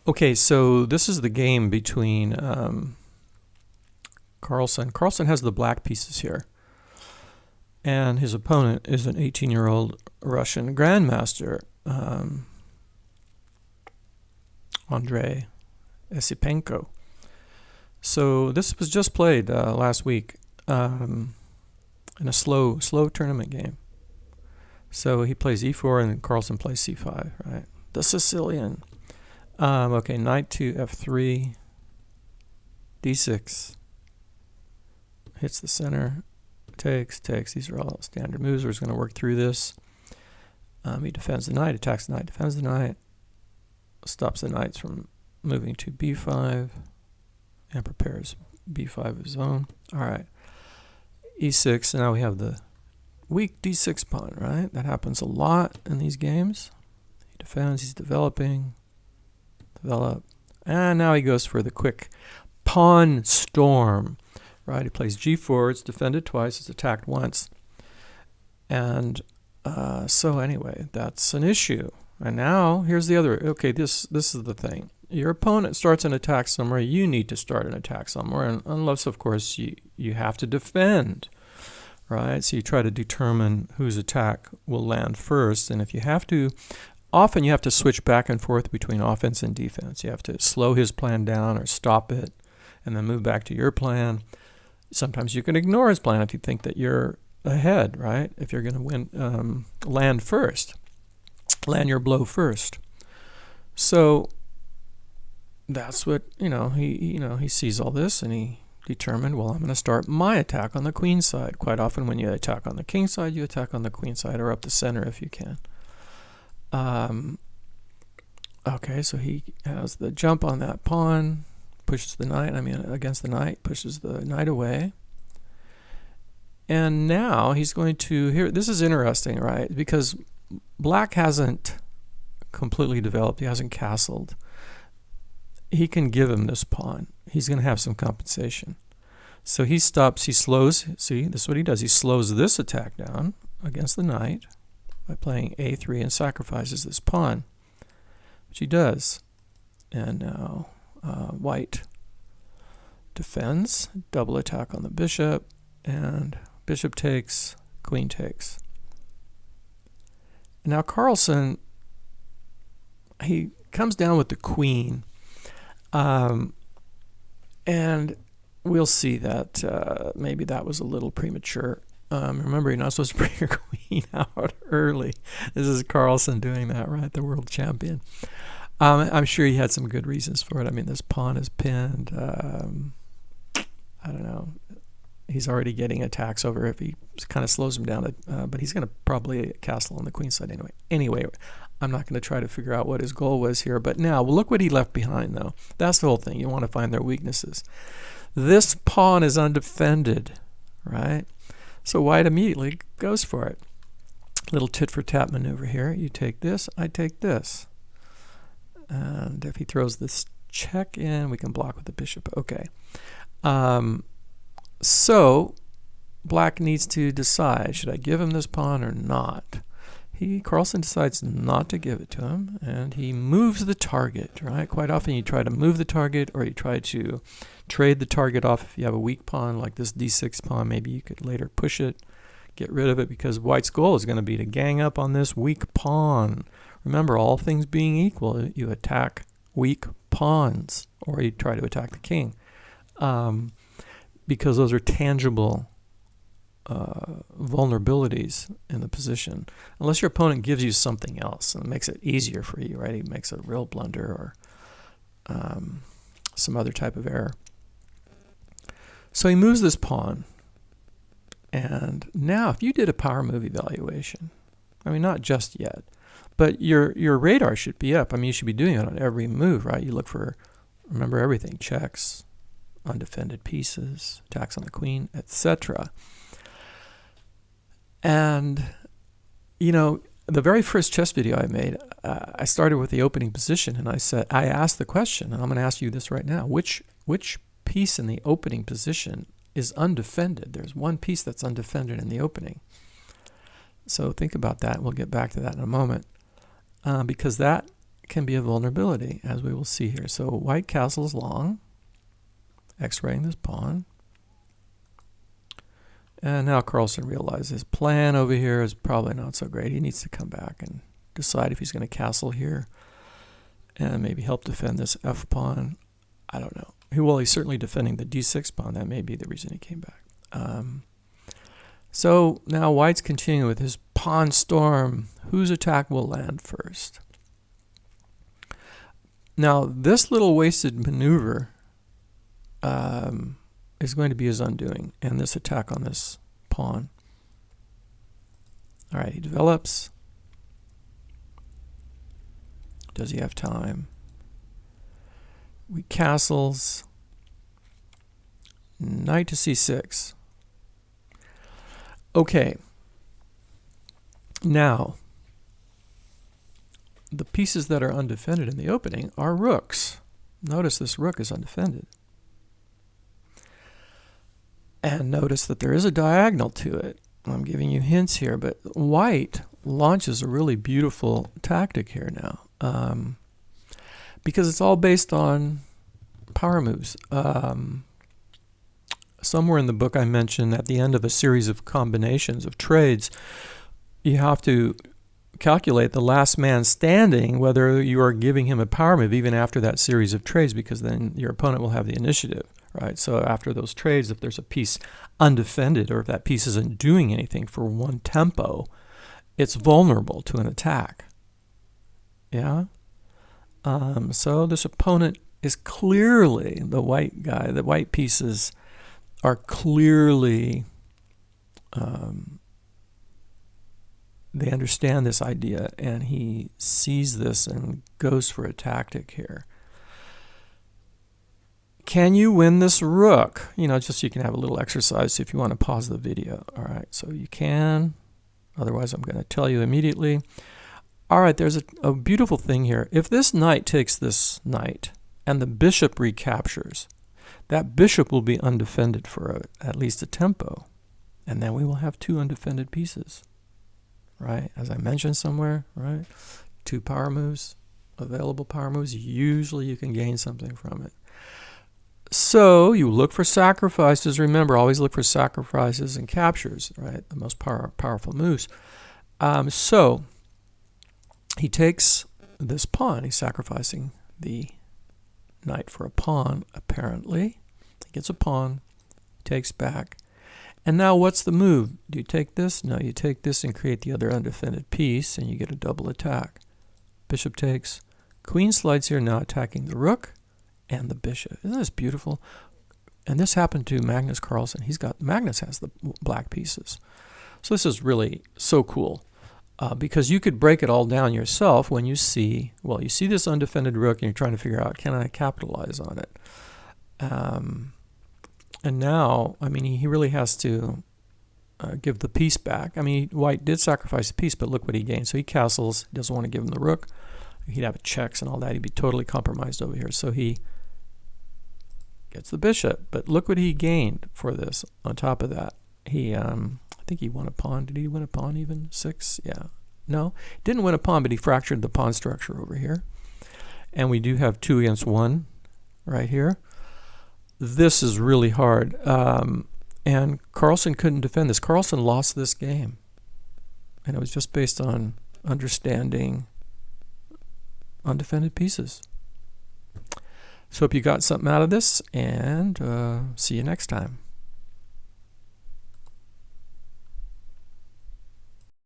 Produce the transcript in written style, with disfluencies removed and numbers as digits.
Okay, so this is the game between Carlsen. Carlsen has the black pieces here, and his opponent is an 18-year-old Russian grandmaster, Andrei Esipenko. So this was just played last week in a slow tournament game. So he plays e4 and Carlsen plays c5, right? The Sicilian. Okay, knight to f3, d6, hits the center, takes. These are all standard moves. We're just going to work through this. He defends the knight, attacks the knight, defends the knight, stops the knights from moving to b5, and prepares b5 of his own. All right, e6, and now we have the weak d6 pawn, right? That happens a lot in these games. He defends, he's developing. Develop. And now he goes for the quick pawn storm, right? He plays g4. It's defended twice. It's attacked once. And so anyway, that's an issue. And now here's the other. Okay, this is the thing. Your opponent starts an attack somewhere. You need to start an attack somewhere, and unless, of course, you have to defend, right? So you try to determine whose attack will land first. And if you have to, often you have to switch back and forth between offense and defense. You have to slow his plan down or stop it and then move back to your plan. Sometimes you can ignore his plan if you think that you're ahead, right? If you're going to win, land first, land your blow first. So that's what, he sees all this and he determined, well, I'm going to start my attack on the queen side. Quite often when you attack on the king side, you attack on the queen side or up the center if you can. Okay, so he has the jump on that pawn, pushes the knight, against the knight, pushes the knight away. And now he's going to, here, this is interesting, right? Because black hasn't completely developed, he hasn't castled. He can give him this pawn. He's going to have some compensation. So he stops, he slows, see, this is what he does. He slows this attack down against the knight by playing a3 and sacrifices this pawn, which he does. And now white defends, double attack on the bishop, and bishop takes, queen takes. Now Carlsen, he comes down with the queen, and we'll see that maybe that was a little premature. Remember, you're not supposed to bring your queen out early. This is Carlsen doing that, right? The world champion. I'm sure he had some good reasons for it. This pawn is pinned. I don't know. He's already getting attacks over if he kind of slows him down. But he's going to probably castle on the queen side anyway. Anyway, I'm not going to try to figure out what his goal was here. But now, well, look what he left behind, though. That's the whole thing. You want to find their weaknesses. This pawn is undefended, right? So white immediately goes for it. Little tit-for-tat maneuver here. You take this, I take this. And if he throws this check in, we can block with the bishop. Okay. So black needs to decide, should I give him this pawn or not? Carlsen decides not to give it to him, and he moves the target, right? Quite often you try to move the target, or you try to trade the target off. If you have a weak pawn like this d6 pawn, maybe you could later push it, get rid of it, because white's goal is going to be to gang up on this weak pawn. Remember, all things being equal, you attack weak pawns, or you try to attack the king, because those are tangible vulnerabilities in the position, unless your opponent gives you something else and makes it easier for you, right? He makes a real blunder or some other type of error. So he moves this pawn, and now if you did a power move evaluation, not just yet, but your radar should be up. You should be doing it on every move, right? You look for, remember everything, checks, undefended pieces, attacks on the queen, etc. And, the very first chess video I made, I started with the opening position, and I asked the question, and I'm going to ask you this right now. Which piece in the opening position is undefended? There's one piece that's undefended in the opening. So think about that. We'll get back to that in a moment, because that can be a vulnerability, as we will see here. So white castles long, x-raying this pawn. And now Carlsen realizes his plan over here is probably not so great. He needs to come back and decide if he's going to castle here and maybe help defend this f pawn. I don't know. He's certainly defending the d6 pawn. That may be the reason he came back. So now white's continuing with his pawn storm. Whose attack will land first? Now this little wasted maneuver is going to be his undoing, and this attack on this pawn. All right, he develops. Does he have time? We castles. Knight to c6. Okay. Now, the pieces that are undefended in the opening are rooks. Notice this rook is undefended. And notice that there is a diagonal to it. I'm giving you hints here, but white launches a really beautiful tactic here now. Because it's all based on power moves. Somewhere in the book I mentioned at the end of a series of combinations of trades, you have to calculate the last man standing, whether you are giving him a power move even after that series of trades, because then your opponent will have the initiative, right? So after those trades, if there's a piece undefended or if that piece isn't doing anything for one tempo, it's vulnerable to an attack. Yeah? So this opponent is clearly the white guy. The white pieces are clearly, they understand this idea, and he sees this and goes for a tactic here. Can you win this rook? Just so you can have a little exercise if you want to pause the video. All right, so you can. Otherwise, I'm going to tell you immediately. All right, there's a beautiful thing here. If this knight takes this knight and the bishop recaptures, that bishop will be undefended for at least a tempo. And then we will have two undefended pieces, right? As I mentioned somewhere, right? Two power moves, available power moves. Usually you can gain something from it. So you look for sacrifices. Remember, always look for sacrifices and captures, right? The most powerful moves. So he takes this pawn. He's sacrificing the knight for a pawn, apparently. He gets a pawn, takes back. And now what's the move? Do you take this? No, you take this and create the other undefended piece, and you get a double attack. Bishop takes. Queen slides here, now attacking the rook and the bishop. Isn't this beautiful? And this happened to Magnus Carlsen. Magnus has the black pieces. So this is really so cool. Because you could break it all down yourself when you see this undefended rook and you're trying to figure out, can I capitalize on it? And now, he really has to give the piece back. White did sacrifice the piece, but look what he gained. So he castles. He doesn't want to give him the rook. He'd have checks and all that. He'd be totally compromised over here. So he gets the bishop. But look what he gained for this on top of that. He... I think he won a pawn. Did he win a pawn even? 6? Yeah. No, he didn't win a pawn, but he fractured the pawn structure over here. And we do have 2 against 1 right here. This is really hard. And Carlsen couldn't defend this. Carlsen lost this game. And it was just based on understanding undefended pieces. So hope you got something out of this, and see you next time.